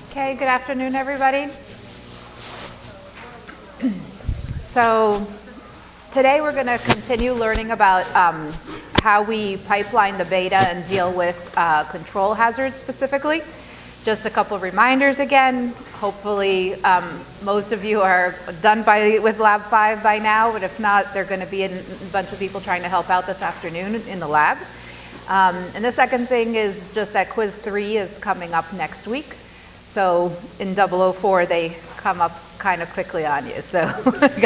Okay, good afternoon, everybody. So today we're going to continue learning about how we pipeline the beta and deal with control hazards specifically. Just a couple of reminders again. Hopefully most of you are done with Lab 5 by now, but if not, there are going to be a bunch of people trying to help out this afternoon in the lab. And the second thing is just that quiz 3 is coming up next week. So in 004, they come up kind of quickly on you. So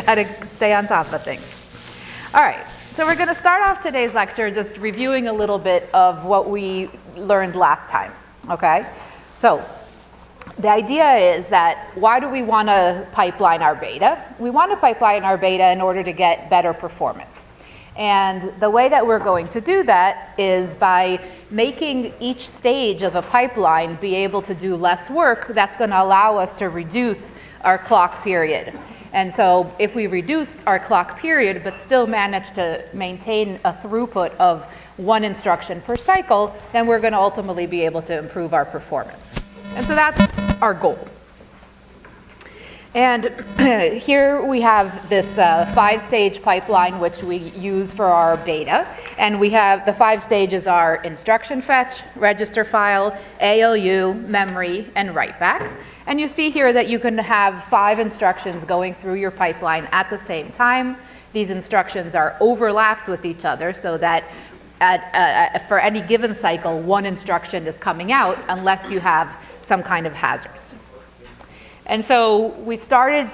got to stay on top of things. All right, so we're going to start off today's lecture just reviewing a little bit of what we learned last time, okay? So the idea is that why do we want to pipeline our beta? We want to pipeline our beta in order to get better performance. And the way that we're going to do that is by making each stage of a pipeline be able to do less work. That's going to allow us to reduce our clock period. And so if we reduce our clock period but still manage to maintain a throughput of 1 instruction per cycle, then we're going to ultimately be able to improve our performance. And so that's our goal. And here we have this 5-stage pipeline which we use for our beta. And we have the 5 stages are instruction fetch, register file, ALU, memory, and write back. And you see here that you can have 5 instructions going through your pipeline at the same time. These instructions are overlapped with each other so that for any given cycle, 1 instruction is coming out unless you have some kind of hazards. And so we started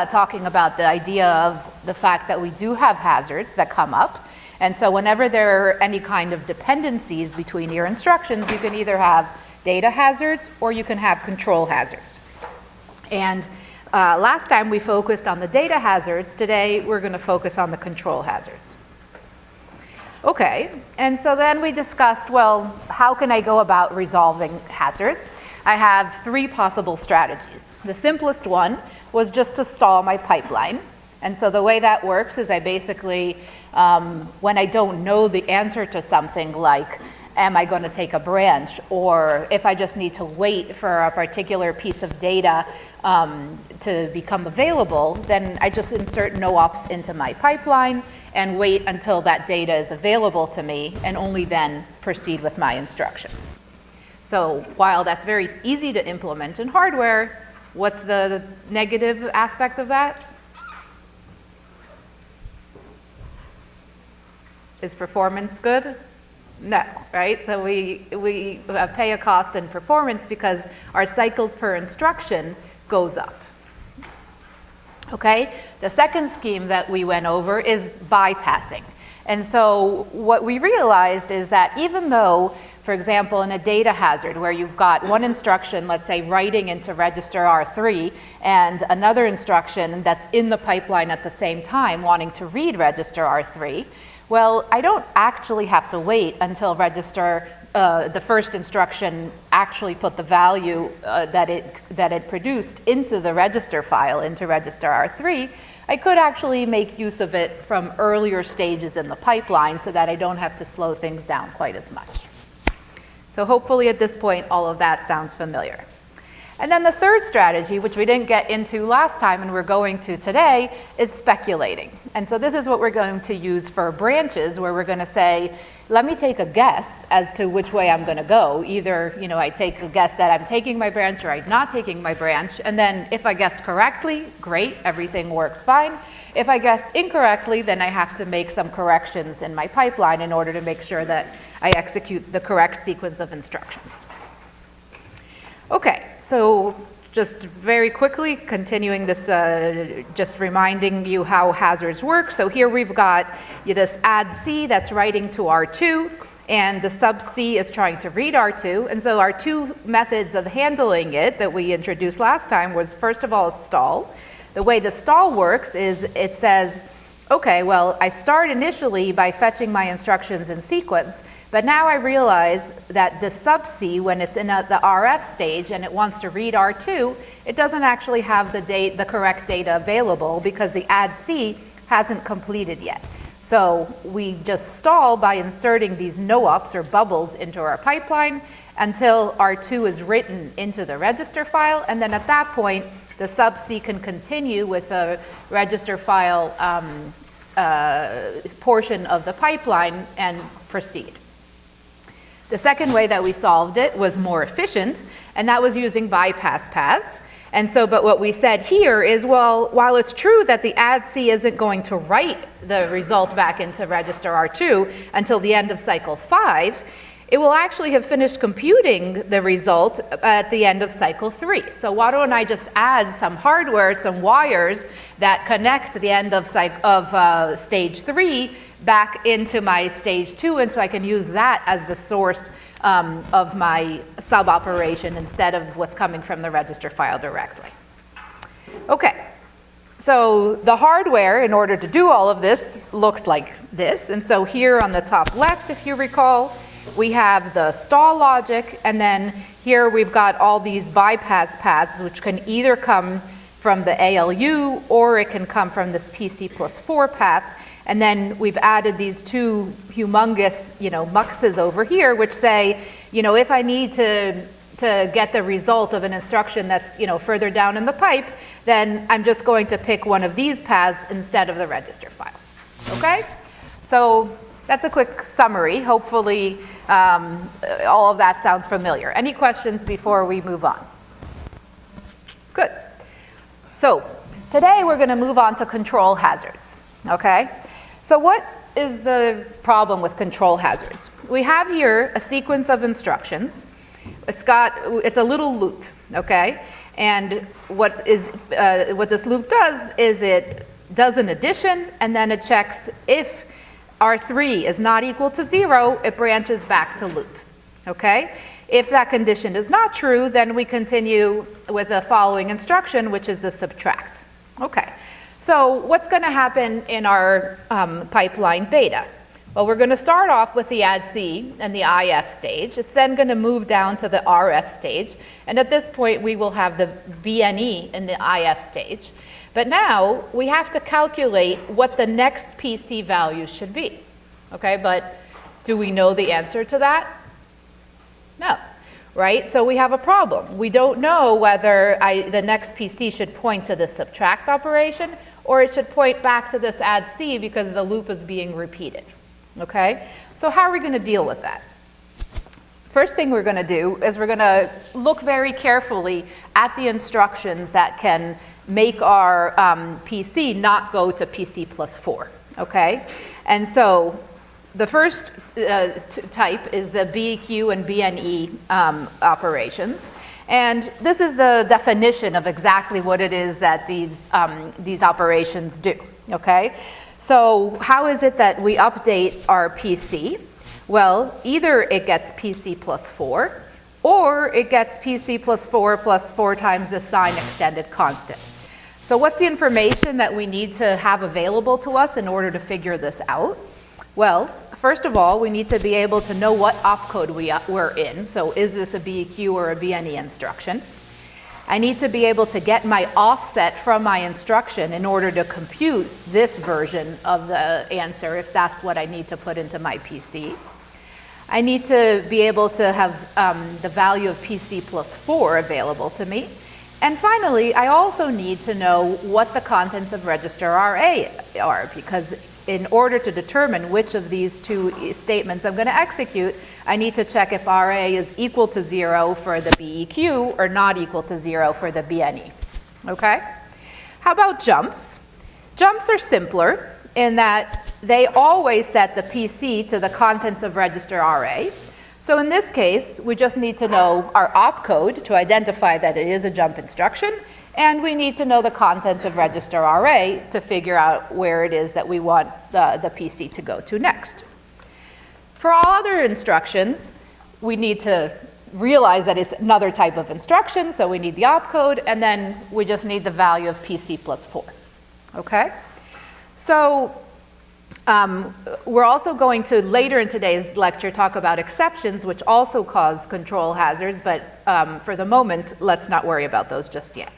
talking about the idea of the fact that we do have hazards that come up. And so whenever there are any kind of dependencies between your instructions, you can either have data hazards or you can have control hazards. And last time we focused on the data hazards. Today we're going to focus on the control hazards. Okay, and so then we discussed, well, how can I go about resolving hazards? I have 3 possible strategies. The simplest one was just to stall my pipeline. And so the way that works is I basically, when I don't know the answer to something like, am I going to take a branch, or if I just need to wait for a particular piece of data to become available, then I just insert no ops into my pipeline and wait until that data is available to me, and only then proceed with my instructions. So while that's very easy to implement in hardware, what's the negative aspect of that? Is performance good? No, right? So we pay a cost in performance because our cycles per instruction goes up. Okay? The second scheme that we went over is bypassing. And so what we realized is that even though, for example, in a data hazard where you've got 1 instruction, let's say writing into register R3, and another instruction that's in the pipeline at the same time wanting to read register R3, well, I don't actually have to wait until register, the first instruction actually put the value that it produced into the register file, into register R3. I could actually make use of it from earlier stages in the pipeline so that I don't have to slow things down quite as much. So hopefully at this point, all of that sounds familiar. And then the third strategy, which we didn't get into last time and we're going to today, is speculating. And so this is what we're going to use for branches, where we're going to say, let me take a guess as to which way I'm going to go. Either, I take a guess that I'm taking my branch or I'm not taking my branch. And then if I guessed correctly, great, everything works fine. If I guessed incorrectly, then I have to make some corrections in my pipeline in order to make sure that I execute the correct sequence of instructions. Okay, so just very quickly, continuing this, just reminding you how hazards work. So here we've got this add C that's writing to R2, and the sub C is trying to read R2. And so our 2 methods of handling it that we introduced last time was, first of all, stall. The way the stall works is it says, okay, well, I start initially by fetching my instructions in sequence, but now I realize that the sub C, when it's in the RF stage and it wants to read R2, it doesn't actually have the correct data available because the add C hasn't completed yet. So we just stall by inserting these no-ups or bubbles into our pipeline until R2 is written into the register file, and then at that point, the sub-C can continue with the register file portion of the pipeline and proceed. The second way that we solved it was more efficient, and that was using bypass paths. And so, but what we said here is, well, while it's true that the add-C isn't going to write the result back into register R2 until the end of cycle 5, it will actually have finished computing the result at the end of cycle 3. So why don't I just add some hardware, some wires that connect the end of stage 3 back into my stage 2, and so I can use that as the source of my sub operation instead of what's coming from the register file directly. Okay, so the hardware, in order to do all of this, looked like this. And so here on the top left, if you recall, we have the stall logic, and then here we've got all these bypass paths, which can either come from the ALU or it can come from this PC+4 path. And then we've added these two humongous, muxes over here, which say, if I need to get the result of an instruction that's, further down in the pipe, then I'm just going to pick one of these paths instead of the register file. Okay? So that's a quick summary. Hopefully, all of that sounds familiar. Any questions before we move on? Good. So today we're going to move on to control hazards. Okay? So what is the problem with control hazards? We have here a sequence of instructions. It's a little loop, okay? And what this loop does is it does an addition, and then it checks if R3 is not equal to 0, it branches back to loop, okay? If that condition is not true, then we continue with the following instruction, which is the subtract. Okay. So what's going to happen in our pipeline beta? Well, we're going to start off with the add-C and the IF stage. It's then going to move down to the RF stage. And at this point, we will have the BNE in the IF stage. But now, we have to calculate what the next PC value should be. Okay, but do we know the answer to that? No. Right? So we have a problem. We don't know whether the next PC should point to the subtract operation or it should point back to this add-C because the loop is being repeated. Okay? So how are we going to deal with that? First thing we're going to do is we're going to look very carefully at the instructions that can make our PC not go to PC+4. Okay? And so the first type is the BEQ and BNE operations. And this is the definition of exactly what it is that these operations do, okay? So how is it that we update our PC? Well, either it gets PC+4, or it gets PC+4 plus 4 times the sign extended constant. So what's the information that we need to have available to us in order to figure this out? Well, first of all, we need to be able to know what opcode we're in. So is this a BEQ or a BNE instruction? I need to be able to get my offset from my instruction in order to compute this version of the answer, if that's what I need to put into my PC. I need to be able to have the value of PC+4 available to me. And finally, I also need to know what the contents of register RA are, because in order to determine which of these two statements I'm going to execute, I need to check if RA is equal to 0 for the BEQ or not equal to 0 for the BNE. Okay? How about jumps? Jumps are simpler in that they always set the PC to the contents of register RA. So in this case, we just need to know our opcode to identify that it is a jump instruction, and we need to know the contents of register RA to figure out where it is that we want the PC to go to next. For all other instructions, we need to realize that it's another type of instruction, so we need the opcode, and then we just need the value of PC+4. Okay? So we're also going to, later in today's lecture, talk about exceptions, which also cause control hazards, but for the moment, let's not worry about those just yet.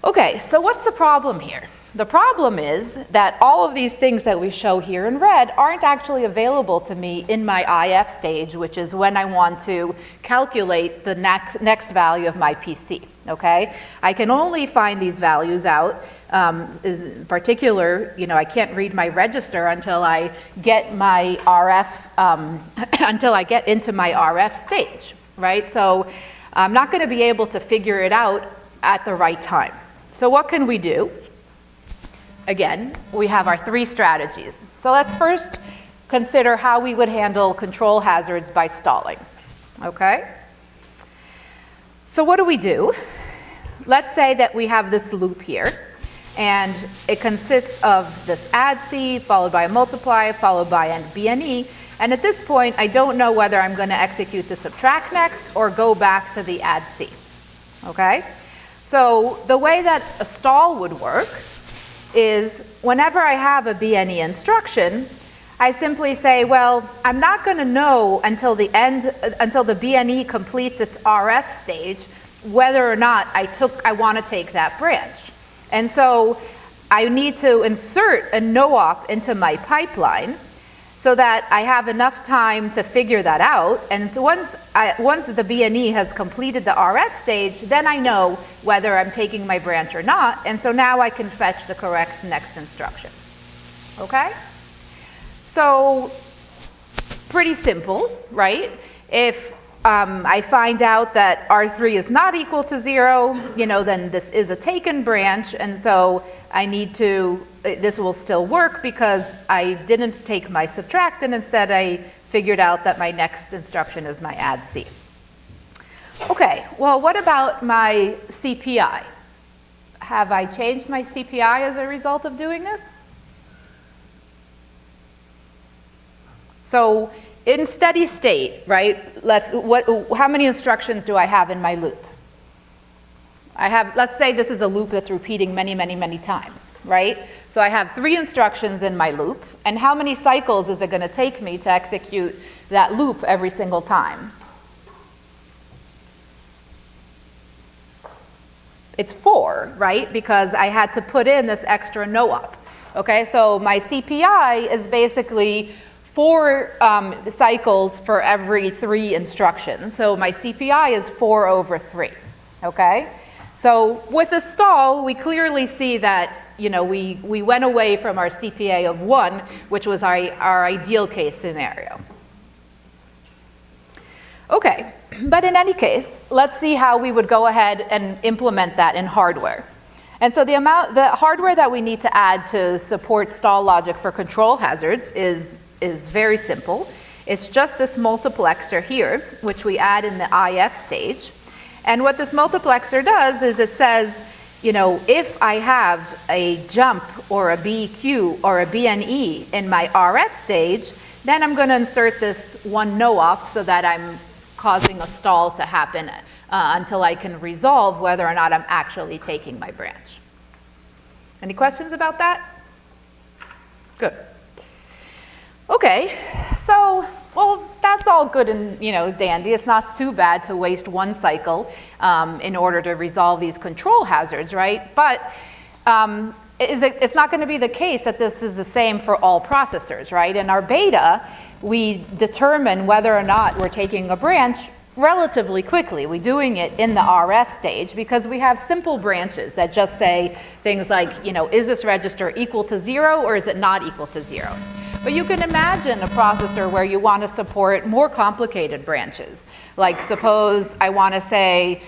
Okay, so what's the problem here? The problem is that all of these things that we show here in red aren't actually available to me in my IF stage, which is when I want to calculate the next value of my PC, okay? I can only find these values out, in particular, I can't read my register until I get my RF, until I get into my RF stage, right? So I'm not going to be able to figure it out at the right time. So what can we do? Again, we have our 3 strategies. So let's first consider how we would handle control hazards by stalling, okay? So what do? Let's say that we have this loop here, and it consists of this add C, followed by a multiply, followed by a BNE, and at this point, I don't know whether I'm going to execute the subtract next or go back to the add C, okay? So the way that a stall would work is whenever I have a BNE instruction, I simply say, well, I'm not going to know until the end, until the BNE completes its RF stage, whether or not I want to take that branch. And so I need to insert a no-op into my pipeline so that I have enough time to figure that out. And so once the BNE has completed the RF stage, then I know whether I'm taking my branch or not. And so now I can fetch the correct next instruction. Okay? So pretty simple, right? If I find out that R3 is not equal to 0, then this is a taken branch, and so I need to, this will still work because I didn't take my subtract, and instead I figured out that my next instruction is my add C. Okay, well, what about my CPI? Have I changed my CPI as a result of doing this? So in steady state, right, how many instructions do I have in my loop? Let's say this is a loop that's repeating many, many, many times, right? So I have 3 instructions in my loop, and how many cycles is it going to take me to execute that loop every single time? It's 4, right? Because I had to put in this extra no-op. Okay, so my CPI is basically 4 cycles for every 3 instructions. So my CPI is 4 over 3, okay? So with a stall, we clearly see that, we went away from our CPA of 1, which was our ideal case scenario. Okay, but in any case, let's see how we would go ahead and implement that in hardware. And so the hardware that we need to add to support stall logic for control hazards is very simple. It's just this multiplexer here, which we add in the IF stage. And what this multiplexer does is it says, if I have a jump or a BQ or a BNE in my RF stage, then I'm going to insert this one no-op so that I'm causing a stall to happen until I can resolve whether or not I'm actually taking my branch. Any questions about that? Good. Okay, so, well, that's all good and dandy. It's not too bad to waste 1 cycle in order to resolve these control hazards, right? But it's not going to be the case that this is the same for all processors, right? In our beta, we determine whether or not we're taking a branch relatively quickly. We're doing it in the RF stage because we have simple branches that just say things like, is this register equal to 0 or is it not equal to 0? But you can imagine a processor where you want to support more complicated branches. Like suppose I want to say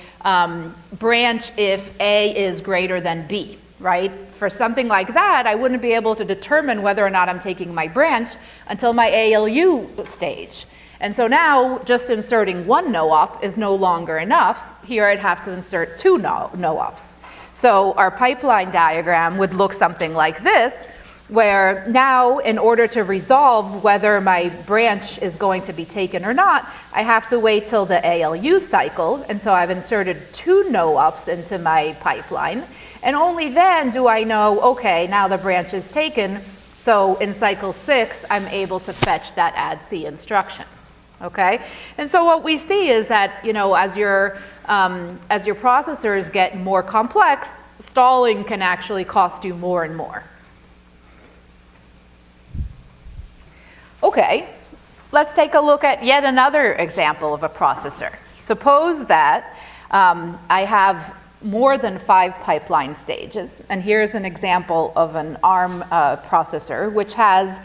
branch if A is greater than B, right? For something like that, I wouldn't be able to determine whether or not I'm taking my branch until my ALU stage. And so now just inserting 1 no-op is no longer enough. Here I'd have to insert 2 no-ops. So our pipeline diagram would look something like this, where now in order to resolve whether my branch is going to be taken or not, I have to wait till the ALU cycle, and so I've inserted 2 no-ops into my pipeline, and only then do I know, okay, now the branch is taken, so in cycle 6, I'm able to fetch that add C instruction. Okay, and so what we see is that, as you're as your processors get more complex, stalling can actually cost you more and more. Okay, let's take a look at yet another example of a processor. Suppose that I have more than 5 pipeline stages, and here's an example of an ARM processor which has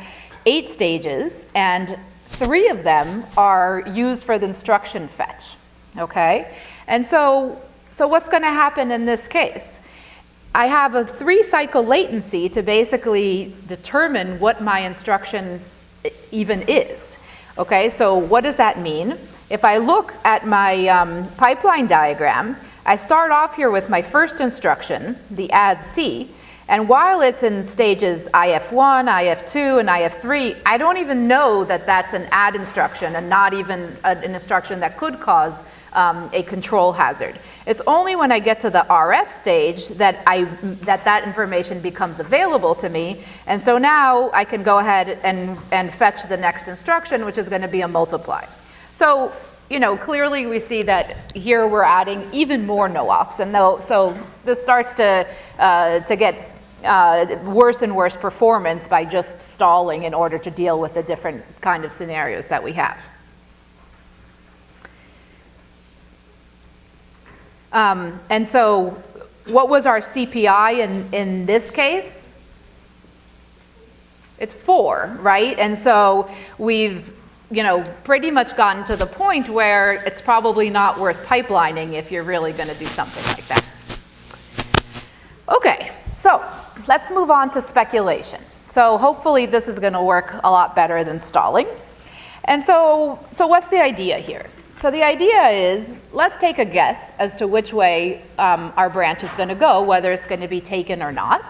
8 stages, and 3 of them are used for the instruction fetch, okay? And so what's going to happen in this case? I have a 3-cycle latency to basically determine what my instruction even is, okay? So what does that mean? If I look at my pipeline diagram, I start off here with my first instruction, the add C, and while it's in stages IF1, IF2, and IF3, I don't even know that that's an add instruction and not even an instruction that could cause a control hazard. It's only when I get to the RF stage that that information becomes available to me, and so now I can go ahead and fetch the next instruction, which is going to be a multiply. So, you know, clearly we see that here we're adding even more no-ops, and so this starts to get worse and worse performance by just stalling in order to deal with the different kind of scenarios that we have. And so what was our CPI in this case? It's 4, right? And so we've, you know, pretty much gotten to the point where it's probably not worth pipelining if you're really going to do something like that. Okay, so let's move on to speculation. So hopefully this is going to work a lot better than stalling. And so what's the idea here? So the idea is, let's take a guess as to which way our branch is going to go, whether it's going to be taken or not.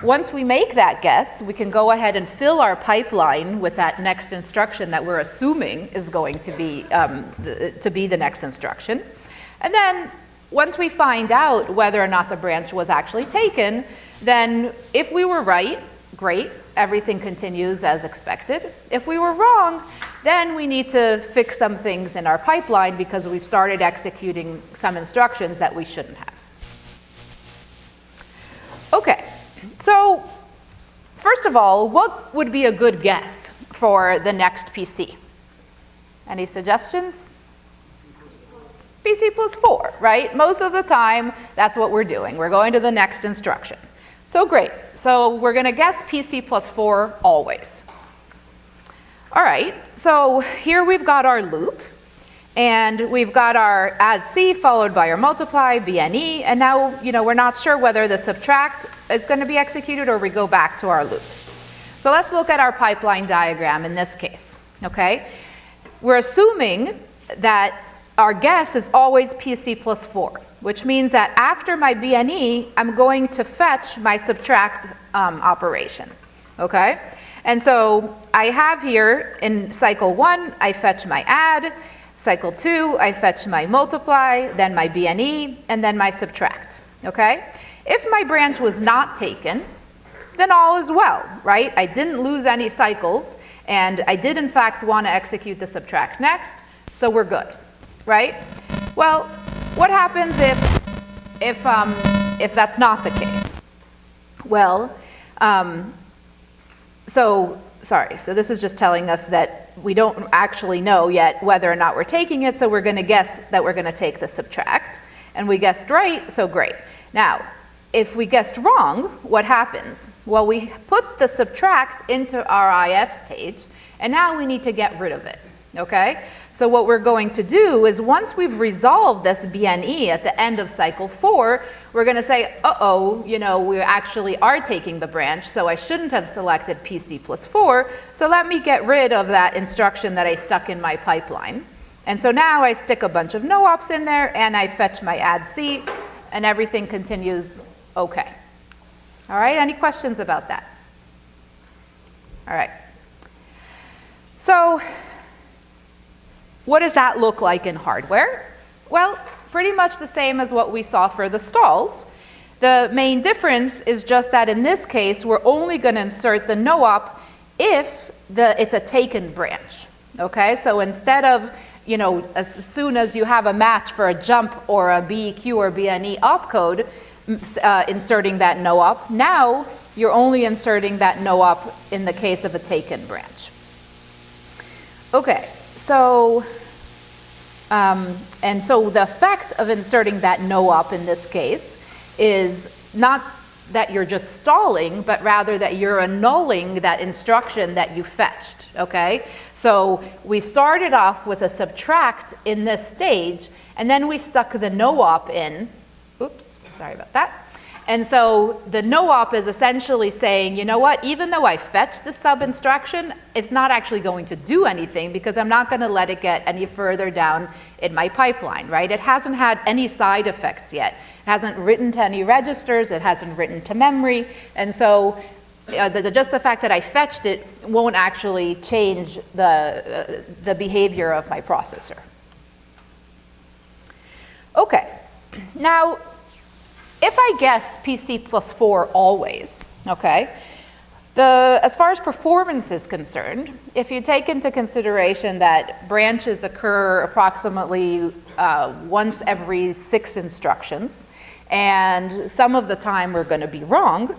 Once we make that guess, we can go ahead and fill our pipeline with that next instruction that we're assuming is going to be the next instruction. And then once we find out whether or not the branch was actually taken, then if we were right, great, everything continues as expected. If we were wrong, then we need to fix some things in our pipeline because we started executing some instructions that we shouldn't have. Okay, so first of all, what would be a good guess for the next PC? Any suggestions? PC plus 4, right? Most of the time, that's what we're doing. We're going to the next instruction. So great. So we're going to guess PC plus 4 always. All right, so here we've got our loop, and we've got our add C followed by our multiply, BNE, and now, you know, we're not sure whether the subtract is going to be executed or we go back to our loop. So let's look at our pipeline diagram in this case, okay? We're assuming that our guess is always PC plus 4, which means that after my BNE, I'm going to fetch my subtract operation, okay? And so I have here in cycle 1, I fetch my add, cycle 2, I fetch my multiply, then my BNE, and then my subtract, okay? If my branch was not taken, then all is well, right? I didn't lose any cycles, and I did in fact want to execute the subtract next, so we're good, right? Well, what happens if that's not the case? Well, so this is just telling us that we don't actually know yet whether or not we're taking it, so we're going to guess that we're going to take the subtract. And we guessed right, so great. Now, if we guessed wrong, what happens? Well, we put the subtract into our IF stage, and now we need to get rid of it, okay? So what we're going to do is once we've resolved this BNE at the end of cycle 4, we're going to say, uh-oh, you know, we actually are taking the branch, so I shouldn't have selected PC plus 4, so let me get rid of that instruction that I stuck in my pipeline. And so now I stick a bunch of no-ops in there, and I fetch my add C, and everything continues okay. All right, any questions about that? All right. So what does that look like in hardware? Well, pretty much the same as what we saw for the stalls. The main difference is just that in this case, we're only going to insert the no-op if it's a taken branch. Okay, so instead of as soon as you have a match for a jump or a BEQ or BNE opcode, inserting that no op. Now you're only inserting that no op in the case of a taken branch. Okay, so and so the effect of inserting that no op in this case is not that you're just stalling, but rather that you're annulling that instruction that you fetched, okay? So we started off with a subtract in this stage, and then we stuck the no op in. Oops, sorry about that. And so the no op is essentially saying, you know what, even though I fetched the sub instruction, it's not actually going to do anything because I'm not going to let it get any further down in my pipeline, right? It hasn't had any side effects yet. It hasn't written to any registers, it hasn't written to memory, and so just the fact that I fetched it won't actually change the behavior of my processor. Okay, now, if I guess PC plus 4 always, okay, as far as performance is concerned, if you take into consideration that branches occur approximately once every 6 instructions, and some of the time we're going to be wrong,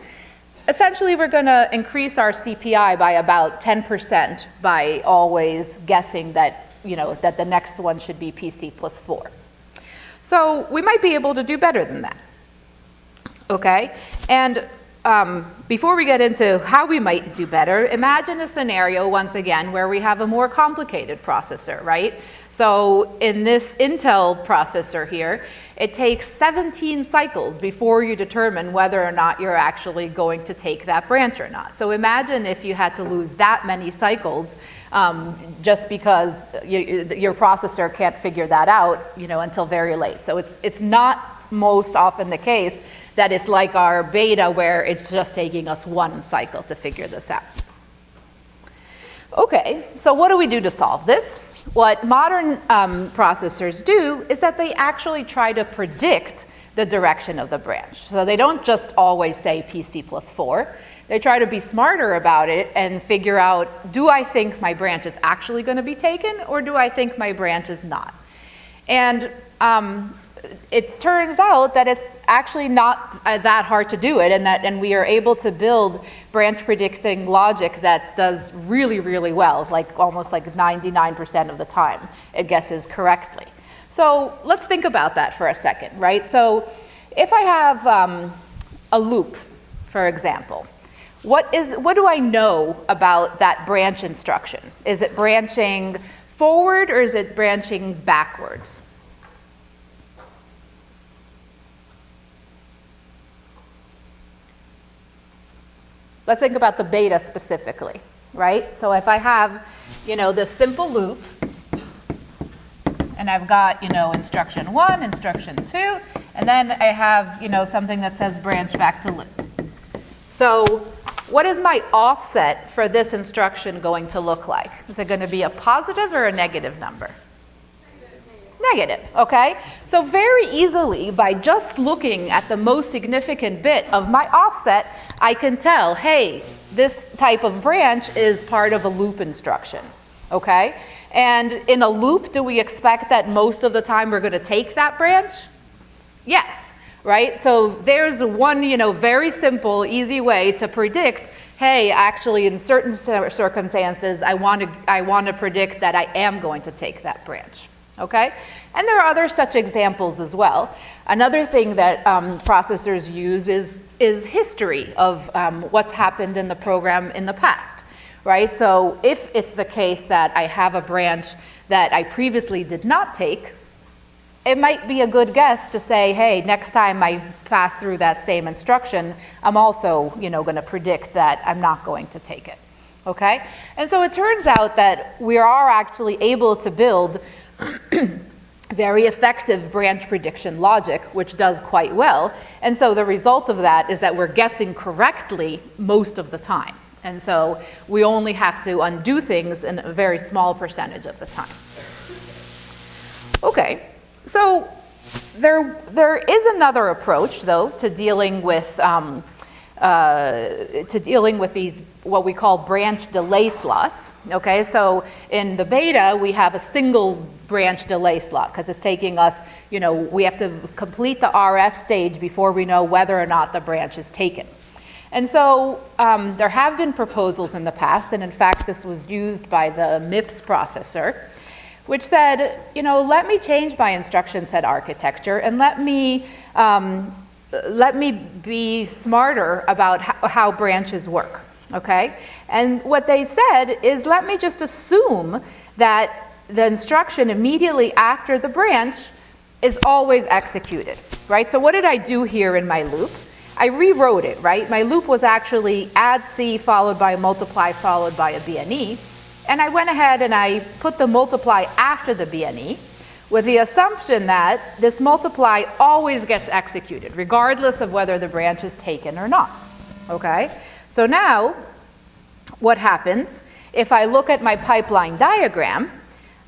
essentially we're going to increase our CPI by about 10% by always guessing that, that the next one should be PC plus 4. So we might be able to do better than that. Okay, and before we get into how we might do better, imagine a scenario, once again, where we have a more complicated processor, right? So in this Intel processor here, it takes 17 cycles before you determine whether or not you're actually going to take that branch or not. So imagine if you had to lose that many cycles just because your processor can't figure that out, until very late. So it's not most often the case that it's like our beta where it's just taking us 1 cycle to figure this out. Okay, so what do we do to solve this? What modern processors do is that they actually try to predict the direction of the branch. So they don't just always say PC plus 4. They try to be smarter about it and figure out, do I think my branch is actually going to be taken, or do I think my branch is not? And it turns out that it's actually not that hard to do it, and we are able to build branch predicting logic that does really, really well, almost 99% of the time it guesses correctly. So let's think about that for a second, right? So if I have a loop, for example, what do I know about that branch instruction? Is it branching forward or is it branching backwards? Let's think about the beta specifically, right? So if I have, this simple loop, and I've got, instruction 1, instruction 2, and then I have, something that says branch back to loop. So what is my offset for this instruction going to look like? Is it going to be a positive or a negative number? Negative, okay? So very easily, by just looking at the most significant bit of my offset, I can tell, hey, this type of branch is part of a loop instruction, okay? And in a loop, do we expect that most of the time we're going to take that branch? Yes, right? So there's one, very simple, easy way to predict, hey, actually in certain circumstances, I want to predict that I am going to take that branch. Okay? And there are other such examples as well. Another thing that processors use is history of what's happened in the program in the past, right? So if it's the case that I have a branch that I previously did not take, it might be a good guess to say, hey, next time I pass through that same instruction, I'm also, going to predict that I'm not going to take it. Okay? And so it turns out that we are actually able to build very effective branch prediction logic, which does quite well. And so the result of that is that we're guessing correctly most of the time. And so we only have to undo things in a very small percentage of the time. Okay, so there is another approach, though, to dealing with to dealing with these, what we call branch delay slots, okay? So in the beta, we have a single branch delay slot because it's taking us, we have to complete the RF stage before we know whether or not the branch is taken. And so there have been proposals in the past, and in fact, this was used by the MIPS processor, which said, let me change my instruction set architecture and let me be smarter about how branches work, okay? And what they said is, let me just assume that the instruction immediately after the branch is always executed, right? So what did I do here in my loop? I rewrote it, right? My loop was actually add C followed by a multiply followed by a BNE. And I went ahead and I put the multiply after the BNE with the assumption that this multiply always gets executed, regardless of whether the branch is taken or not, okay? So now, what happens, if I look at my pipeline diagram,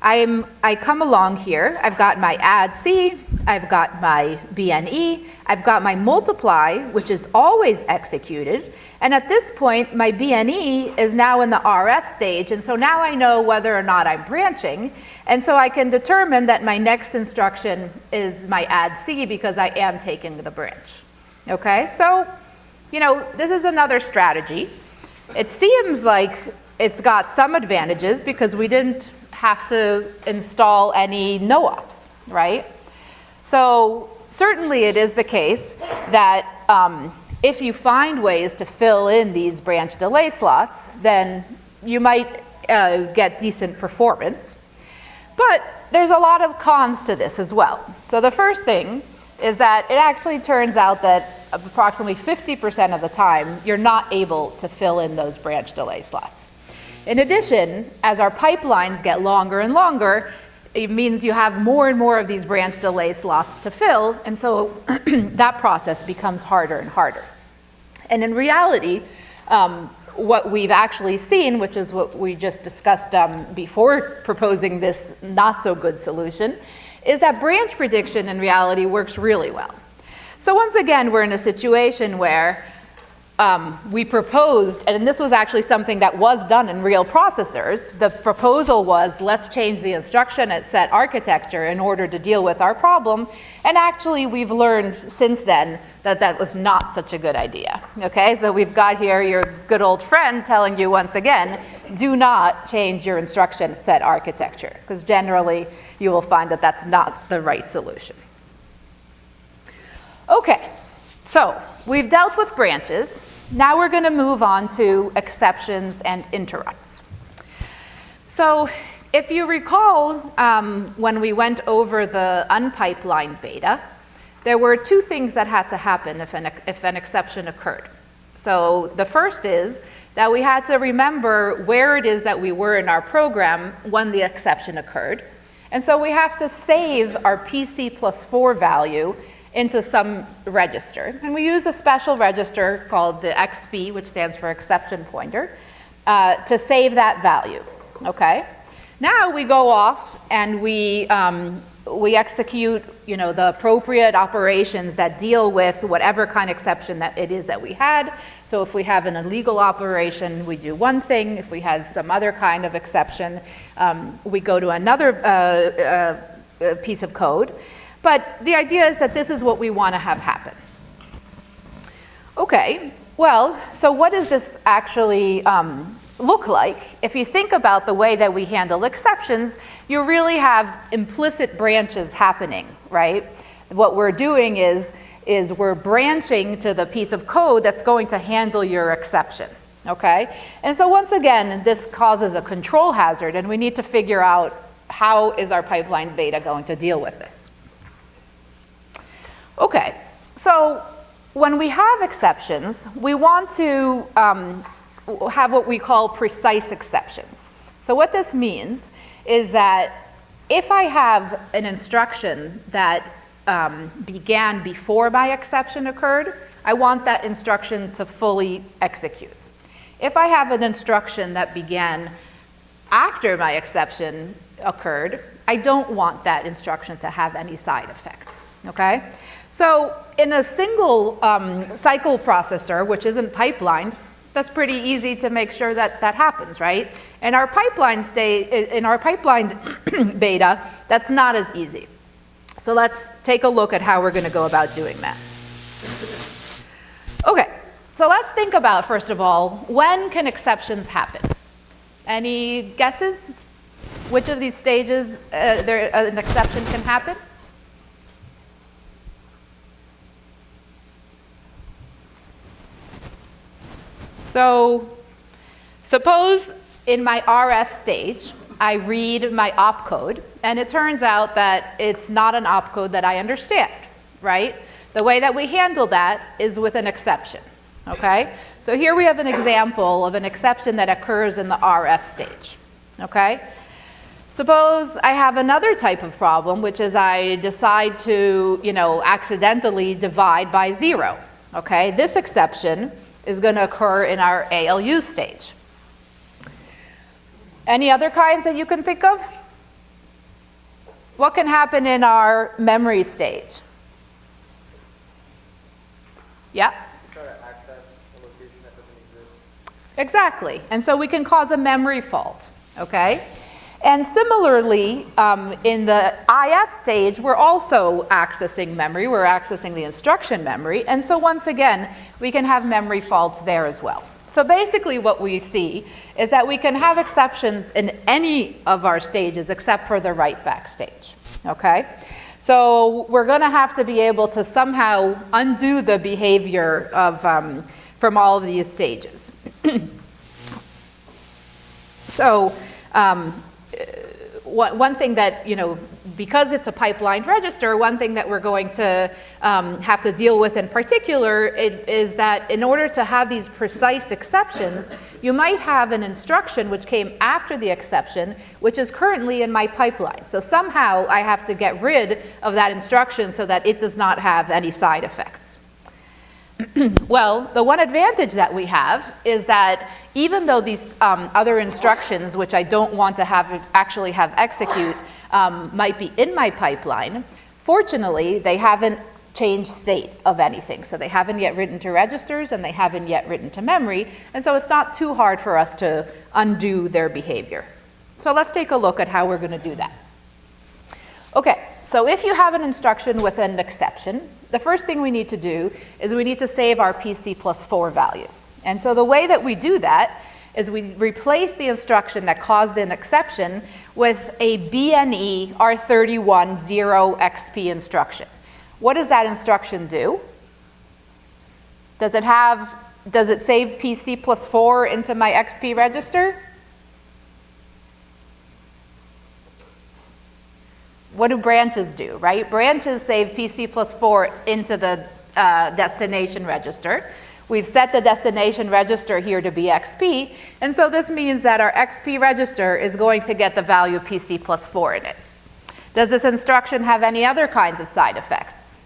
I come along here, I've got my add C, I've got my BNE, I've got my multiply, which is always executed, and at this point, my BNE is now in the RF stage, and so now I know whether or not I'm branching, and so I can determine that my next instruction is my add C because I am taking the branch, okay? So, this is another strategy. It seems like it's got some advantages because we didn't have to install any no-ops, right? So certainly it is the case that if you find ways to fill in these branch delay slots, then you might get decent performance. But there's a lot of cons to this as well. So the first thing is that it actually turns out that approximately 50% of the time, you're not able to fill in those branch delay slots. In addition, as our pipelines get longer and longer, it means you have more and more of these branch delay slots to fill, and so that process becomes harder and harder. And in reality, what we've actually seen, which is what we just discussed before proposing this not so good solution, is that branch prediction in reality works really well. So once again, we're in a situation where we proposed, and this was actually something that was done in real processors. The proposal was, let's change the instruction set architecture in order to deal with our problem. And actually, we've learned since then that that was not such a good idea. Okay, so we've got here your good old friend telling you once again, do not change your instruction set architecture, because generally you will find that that's not the right solution. Okay, so we've dealt with branches. Now we're going to move on to exceptions and interrupts. So if you recall, when we went over the unpipelined beta, there were two things that had to happen if an exception occurred. So the first is that we had to remember where it is that we were in our program when the exception occurred. And so we have to save our PC+4 value into some register. And we use a special register called the XP, which stands for exception pointer, to save that value, okay? Now we go off and we execute, the appropriate operations that deal with whatever kind of exception that it is that we had. So if we have an illegal operation, we do one thing. If we had some other kind of exception, we go to another piece of code. But the idea is that this is what we want to have happen. Okay, well, so what does this actually look like? If you think about the way that we handle exceptions, you really have implicit branches happening, right? What we're doing is we're branching to the piece of code that's going to handle your exception, okay? And so once again, this causes a control hazard, and we need to figure out how is our pipeline beta going to deal with this. Okay, so when we have exceptions, we want to have what we call precise exceptions. So what this means is that if I have an instruction that began before my exception occurred, I want that instruction to fully execute. If I have an instruction that began after my exception occurred, I don't want that instruction to have any side effects, okay? So in a single cycle processor, which isn't pipelined, that's pretty easy to make sure that that happens, right? In our pipelined beta, that's not as easy. So let's take a look at how we're going to go about doing that. Okay, so let's think about, first of all, when can exceptions happen? Any guesses? Which of these stages an exception can happen? So suppose in my RF stage, I read my opcode, and it turns out that it's not an opcode that I understand, right? The way that we handle that is with an exception, okay? So here we have an example of an exception that occurs in the RF stage, okay? Suppose I have another type of problem, which is I decide to, accidentally divide by 0, okay? This exception is going to occur in our ALU stage. Any other kinds that you can think of? What can happen in our memory stage? Yeah? Try to access a location that doesn't exist. Exactly. And so we can cause a memory fault, okay? And similarly, in the IF stage, we're also accessing memory. We're accessing the instruction memory. And so once again, we can have memory faults there as well. So basically what we see is that we can have exceptions in any of our stages except for the write-back stage, okay? So we're going to have to be able to somehow undo the behavior of, from all of these stages. So one thing that, because it's a pipelined register, one thing that we're going to have to deal with in particular is that in order to have these precise exceptions, you might have an instruction which came after the exception, which is currently in my pipeline. So somehow I have to get rid of that instruction so that it does not have any side effects. Well, the one advantage that we have is that even though these other instructions, which I don't want to actually have execute, might be in my pipeline, fortunately, they haven't changed state of anything. So they haven't yet written to registers, and they haven't yet written to memory, and so it's not too hard for us to undo their behavior. So let's take a look at how we're going to do that. Okay, so if you have an instruction with an exception, the first thing we need to do is we need to save our PC+4 value. And so the way that we do that is we replace the instruction that caused an exception with a BNE R31 0XP instruction. What does that instruction do? Does it save PC+4 into my XP register? What do branches do, right? Branches save PC+4 into the destination register. We've set the destination register here to be XP, and so this means that our XP register is going to get the value PC+4 in it. Does this instruction have any other kinds of side effects?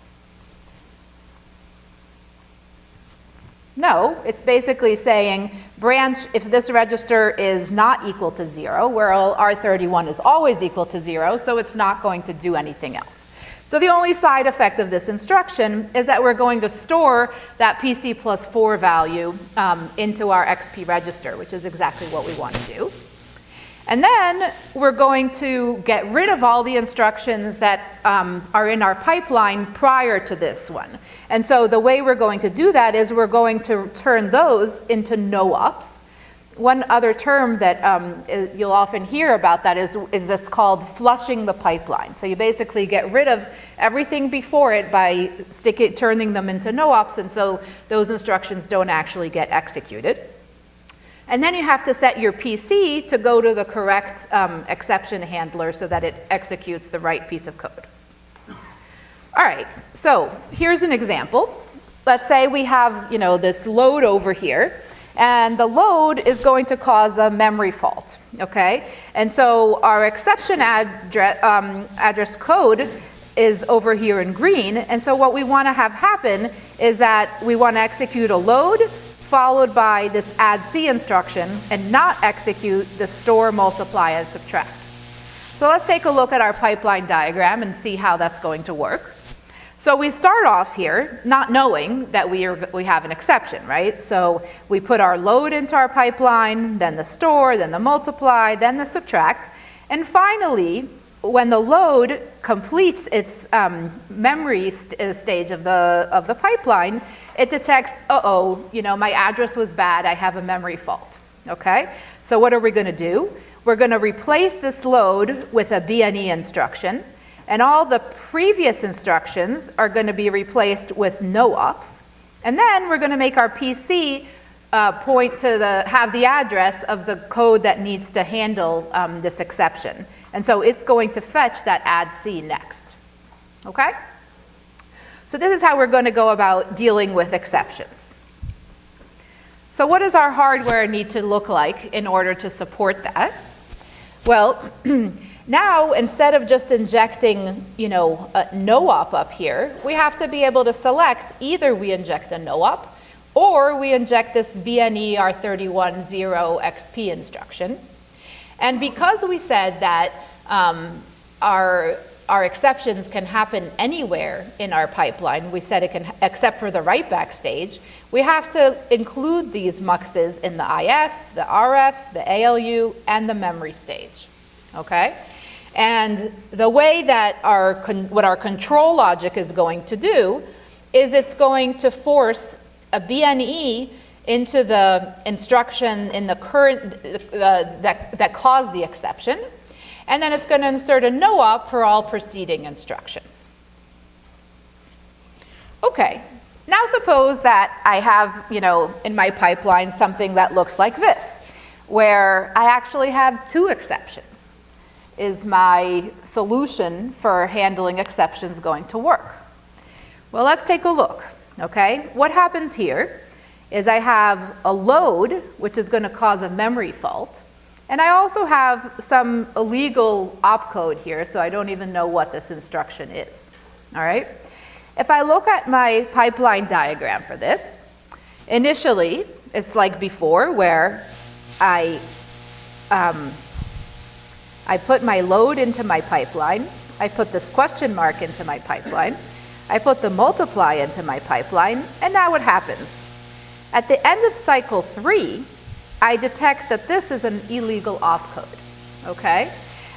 No, it's basically saying branch, if this register is not equal to 0, where R31 is always equal to 0, so it's not going to do anything else. So the only side effect of this instruction is that we're going to store that PC+4 value into our XP register, which is exactly what we want to do. And then we're going to get rid of all the instructions that are in our pipeline prior to this one. And so the way we're going to do that is we're going to turn those into no-ups. One other term that you'll often hear about that is this called flushing the pipeline. So you basically get rid of everything before it by turning them into no-ups, and so those instructions don't actually get executed. And then you have to set your PC to go to the correct exception handler so that it executes the right piece of code. All right, so here's an example. Let's say we have, this load over here, and the load is going to cause a memory fault, okay? And so our exception address code is over here in green, and so what we want to have happen is that we want to execute a load followed by this add C instruction and not execute the store, multiply, and subtract. So let's take a look at our pipeline diagram and see how that's going to work. So we start off here not knowing that we have an exception, right? So we put our load into our pipeline, then the store, then the multiply, then the subtract, and finally, when the load completes its memory stage of the pipeline, it detects, my address was bad, I have a memory fault, okay? So what are we gonna do? We're gonna replace this load with a BNE instruction, and all the previous instructions are gonna be replaced with no ops, and then we're gonna make our PC point to have the address of the code that needs to handle this exception. And so it's going to fetch that add C next, okay? So this is how we're going to go about dealing with exceptions. So what does our hardware need to look like in order to support that? Well, now instead of just injecting, a no-op up here, we have to be able to select either we inject a no-op or we inject this BNE R310XP instruction. And because we said that our exceptions can happen anywhere in our pipeline, we said it can, except for the write-back stage, we have to include these muxes in the IF, the RF, the ALU, and the memory stage, okay? And the way that what our control logic is going to do is it's going to force a BNE into the instruction in the current that caused the exception, and then it's going to insert a no-op for all preceding instructions. Okay, now suppose that I have, in my pipeline something that looks like this, where I actually have two exceptions. Is my solution for handling exceptions going to work? Well, let's take a look, okay? What happens here is I have a load, which is going to cause a memory fault, and I also have some illegal opcode here, so I don't even know what this instruction is, all right? If I look at my pipeline diagram for this, initially, it's like before, where I put my load into my pipeline, I put this question mark into my pipeline, I put the multiply into my pipeline, and now what happens? At the end of cycle 3, I detect that this is an illegal opcode, okay?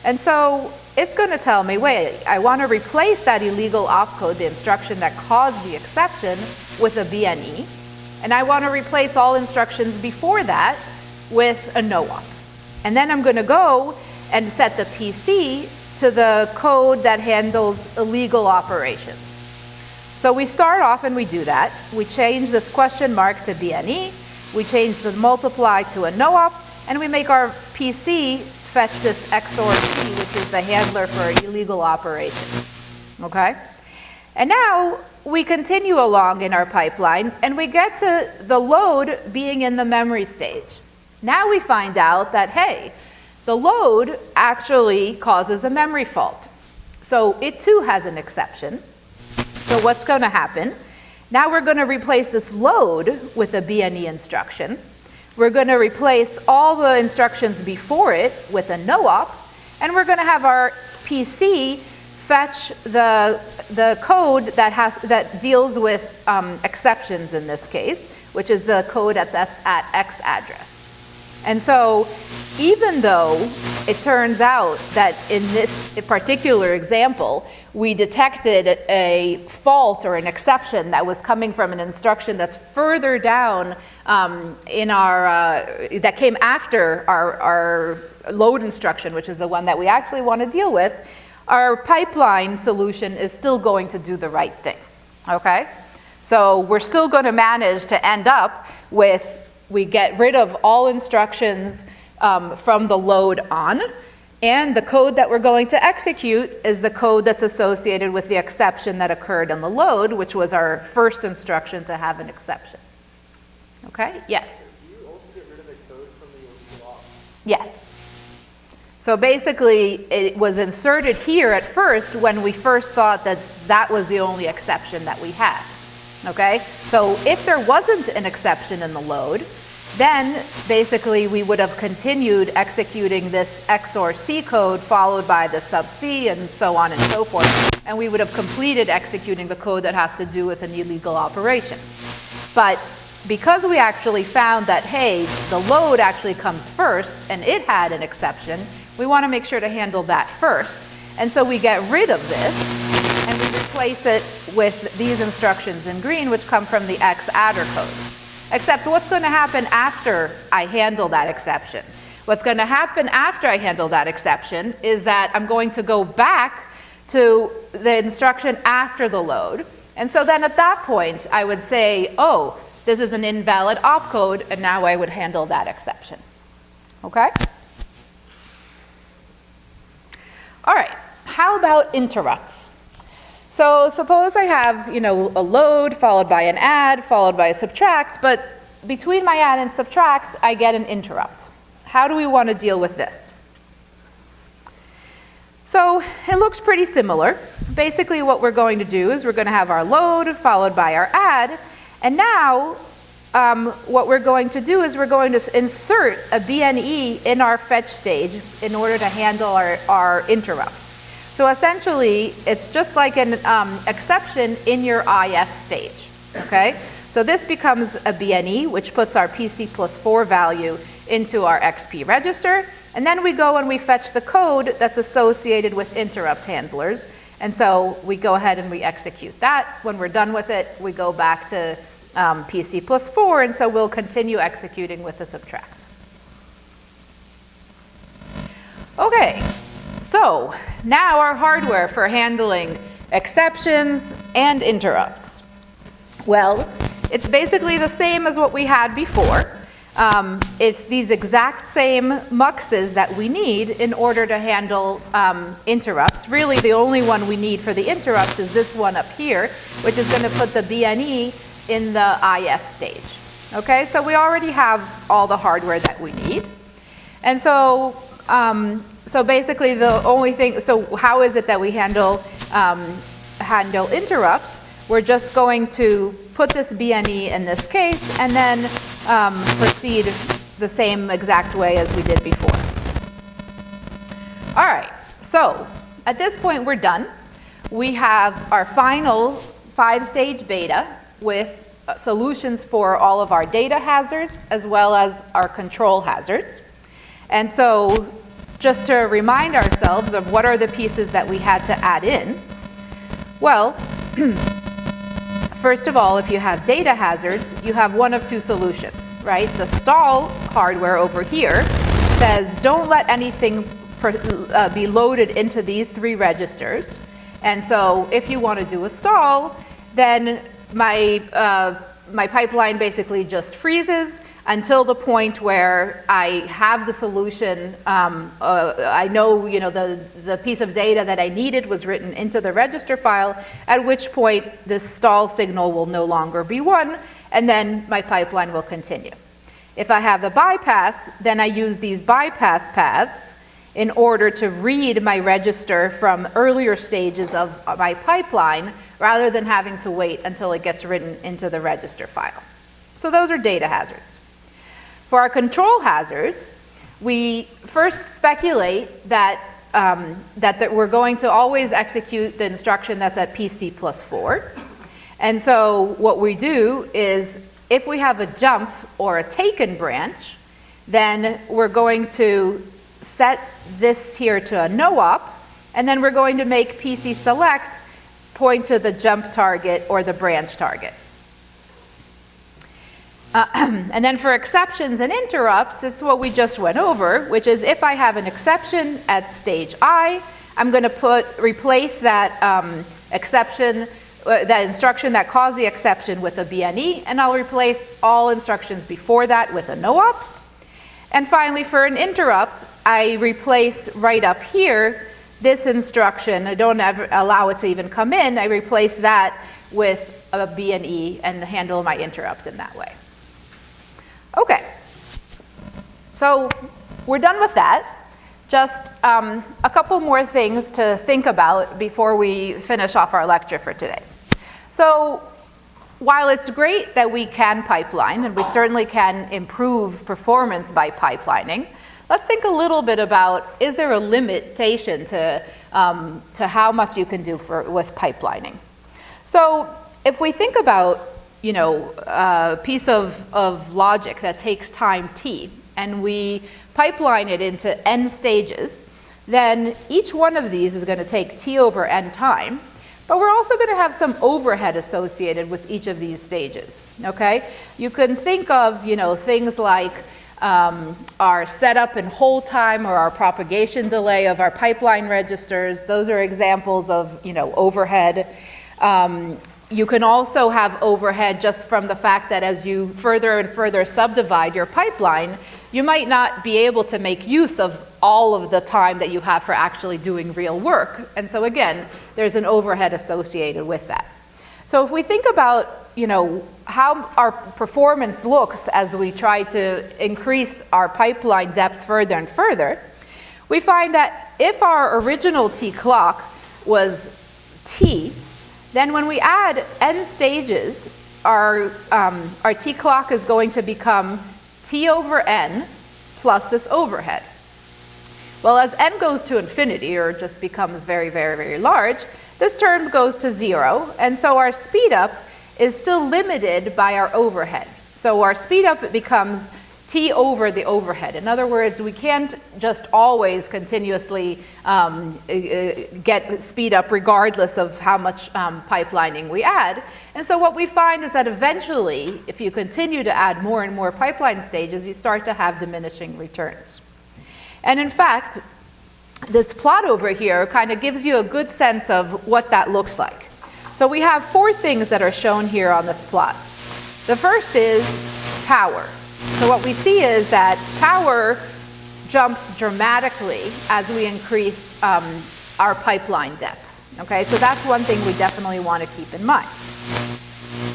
And so it's going to tell me, wait, I want to replace that illegal opcode, the instruction that caused the exception, with a BNE, and I want to replace all instructions before that with a no-op. And then I'm going to go and set the PC to the code that handles illegal operations. So we start off and we do that. We change this question mark to BNE, we change the multiply to a no-op, and we make our PC fetch this XOR C, which is the handler for illegal operations, okay? And now we continue along in our pipeline and we get to the load being in the memory stage. Now we find out that, hey, the load actually causes a memory fault. So it too has an exception. So what's going to happen? Now we're going to replace this load with a BNE instruction. We're going to replace all the instructions before it with a no-op, and we're going to have our PC fetch the code that deals with exceptions in this case, which is the code that's at X address. And so even though it turns out that in this particular example, we detected a fault or an exception that was coming from an instruction that's further down in our, that came after our load instruction, which is the one that we actually want to deal with, our pipeline solution is still going to do the right thing, okay? So we're still going to manage to end up with, we get rid of all instructions from the load on, and the code that we're going to execute is the code that's associated with the exception that occurred on the load, which was our first instruction to have an exception. Okay? Yes? Do you also get rid of the code from the illegal op? Yes. So basically, it was inserted here at first when we first thought that that was the only exception that we had. Okay? So if there wasn't an exception in the load, then basically we would have continued executing this XOR C code followed by the sub C and so on and so forth. And we would have completed executing the code that has to do with an illegal operation. But because we actually found that, hey, the load actually comes first and it had an exception, we want to make sure to handle that first. And so we get rid of this and we replace it with these instructions in green, which come from the X adder code. Except what's going to happen after I handle that exception? What's going to happen after I handle that exception is that I'm going to go back to the instruction after the load. And so then at that point, I would say, oh, this is an invalid opcode, and now I would handle that exception. Okay? All right, how about interrupts? So suppose I have, a load followed by an add followed by a subtract, but between my add and subtract, I get an interrupt. How do we want to deal with this? So it looks pretty similar. Basically what we're going to do is we're going to have our load followed by our add, and now what we're going to do is we're going to insert a BNE in our fetch stage in order to handle our interrupt. So essentially, it's just like an exception in your IF stage, okay? So this becomes a BNE, which puts our PC+4 value into our XP register, and then we go and we fetch the code that's associated with interrupt handlers, and so we go ahead and we execute that. When we're done with it, we go back to PC+4, and so we'll continue executing with the subtract. Okay. So now our hardware for handling exceptions and interrupts. Well, it's basically the same as what we had before. It's these exact same muxes that we need in order to handle interrupts. Really, the only one we need for the interrupts is this one up here, which is going to put the BNE in the IF stage. Okay, so we already have all the hardware that we need. And so basically the only thing, so how is it that we handle interrupts? We're just going to put this BNE in this case and then proceed the same exact way as we did before. All right, so at this point we're done. We have our final 5-stage beta with solutions for all of our data hazards as well as our control hazards. And so just to remind ourselves of what are the pieces that we had to add in. Well, first of all, if you have data hazards, you have one of two solutions, right? The stall hardware over here says don't let anything be loaded into these 3 registers. And so if you want to do a stall, then my pipeline basically just freezes until the point where I have the solution. I know, the piece of data that I needed was written into the register file, at which point this stall signal will no longer be 1, and then my pipeline will continue. If I have the bypass, then I use these bypass paths in order to read my register from earlier stages of my pipeline, rather than having to wait until it gets written into the register file. So those are data hazards. For our control hazards, we first speculate that we're going to always execute the instruction that's at PC+4. And so what we do is, if we have a jump or a taken branch, then we're going to set this here to a no-op, and then we're going to make PC select point to the jump target or the branch target. And then for exceptions and interrupts, it's what we just went over, which is if I have an exception at stage I, I'm going to replace that exception, that instruction that caused the exception with a BNE, and I'll replace all instructions before that with a no-op. And finally, for an interrupt, I replace right up here this instruction. I don't ever allow it to even come in. I replace that with a BNE and handle my interrupt in that way. Okay, so we're done with that. Just a couple more things to think about before we finish off our lecture for today. So while it's great that we can pipeline, and we certainly can improve performance by pipelining, let's think a little bit about, is there a limitation to how much you can do with pipelining? So if we think about, a piece of logic that takes time t, and we pipeline it into n stages, then each one of these is going to take t over n time, but we're also going to have some overhead associated with each of these stages, okay? You can think of, things like our setup and hold time or our propagation delay of our pipeline registers. Those are examples of, overhead. You can also have overhead just from the fact that as you further and further subdivide your pipeline, you might not be able to make use of all of the time that you have for actually doing real work. And so again, there's an overhead associated with that. So if we think about, how our performance looks as we try to increase our pipeline depth further and further, we find that if our original t clock was t, then when we add n stages, our t clock is going to become t over n plus this overhead. Well, as n goes to infinity, or just becomes very, very, very large, this term goes to 0, and so our speed up is still limited by our overhead. So our speed up becomes t over the overhead. In other words, we can't just always continuously get speed up regardless of how much pipelining we add. And so what we find is that eventually, if you continue to add more and more pipeline stages, you start to have diminishing returns. And in fact, this plot over here kind of gives you a good sense of what that looks like. So we have 4 things that are shown here on this plot. The first is power. So what we see is that power jumps dramatically as we increase our pipeline depth. Okay, so that's one thing we definitely want to keep in mind.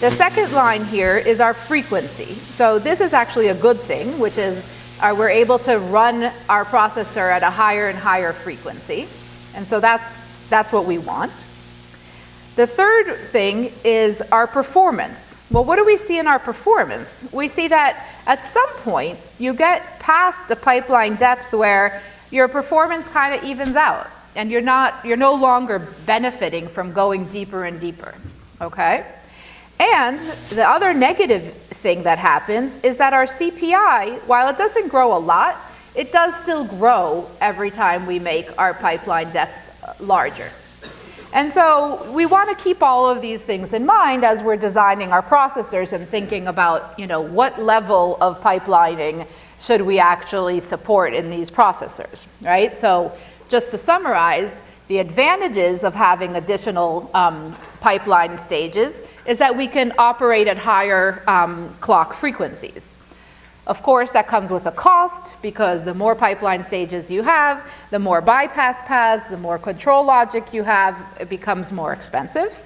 The second line here is our frequency. So this is actually a good thing, which is we're able to run our processor at a higher and higher frequency. And so that's what we want. The third thing is our performance. Well, what do we see in our performance? We see that at some point you get past the pipeline depth where your performance kind of evens out and you're no longer benefiting from going deeper and deeper, okay? And the other negative thing that happens is that our CPI, while it doesn't grow a lot, it does still grow every time we make our pipeline depth larger. And so we want to keep all of these things in mind as we're designing our processors and thinking about, what level of pipelining should we actually support in these processors, right? So just to summarize, the advantages of having additional pipeline stages is that we can operate at higher clock frequencies. Of course, that comes with a cost, because the more pipeline stages you have, the more bypass paths, the more control logic you have, it becomes more expensive.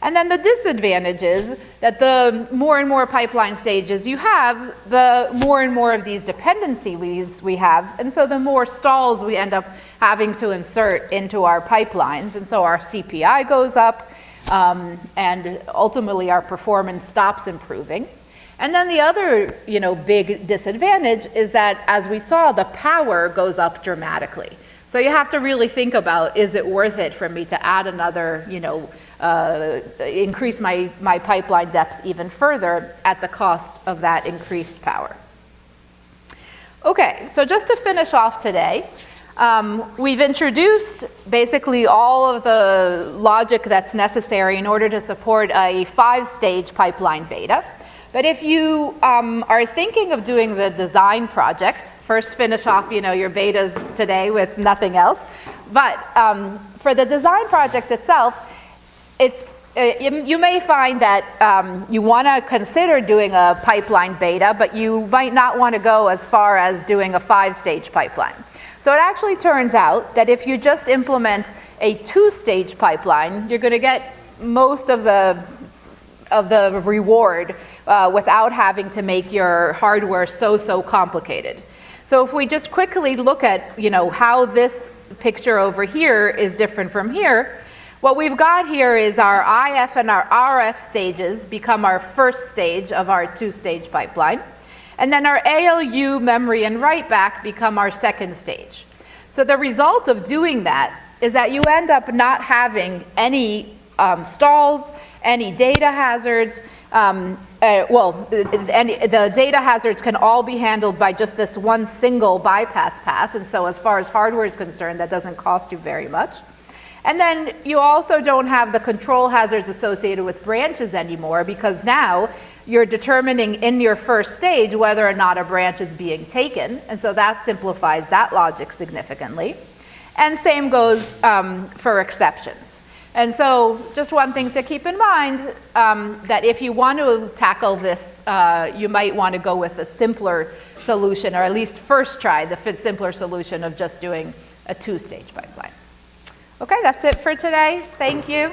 And then the disadvantage is that the more and more pipeline stages you have, the more and more of these dependencies we have, and so the more stalls we end up having to insert into our pipelines, and so our CPI goes up, and ultimately our performance stops improving. And then the other, big disadvantage is that, as we saw, the power goes up dramatically. So you have to really think about, is it worth it for me to add another, increase my pipeline depth even further at the cost of that increased power? Okay, so just to finish off today, we've introduced basically all of the logic that's necessary in order to support a 5-stage pipeline beta. But if you are thinking of doing the design project, first finish off, your betas today with nothing else. But for the design project itself, you may find that you want to consider doing a pipeline beta, but you might not want to go as far as doing a 5-stage pipeline. So it actually turns out that if you just implement a 2-stage pipeline, you're going to get most of the reward without having to make your hardware so complicated. So if we just quickly look at how this picture over here is different from here, what we've got here is our IF and our RF stages become our first stage of our two-stage pipeline. And then our ALU, memory, and write-back become our second stage. So the result of doing that is that you end up not having any stalls, any data hazards. The data hazards can all be handled by just this one single bypass path. And so as far as hardware is concerned, that doesn't cost you very much. And then you also don't have the control hazards associated with branches anymore, because now you're determining in your first stage whether or not a branch is being taken. And so that simplifies that logic significantly. And same goes for exceptions. And so just one thing to keep in mind, that if you want to tackle this, you might want to go with a simpler solution, or at least first try the simpler solution of just doing a two-stage pipeline. Okay, that's it for today. Thank you.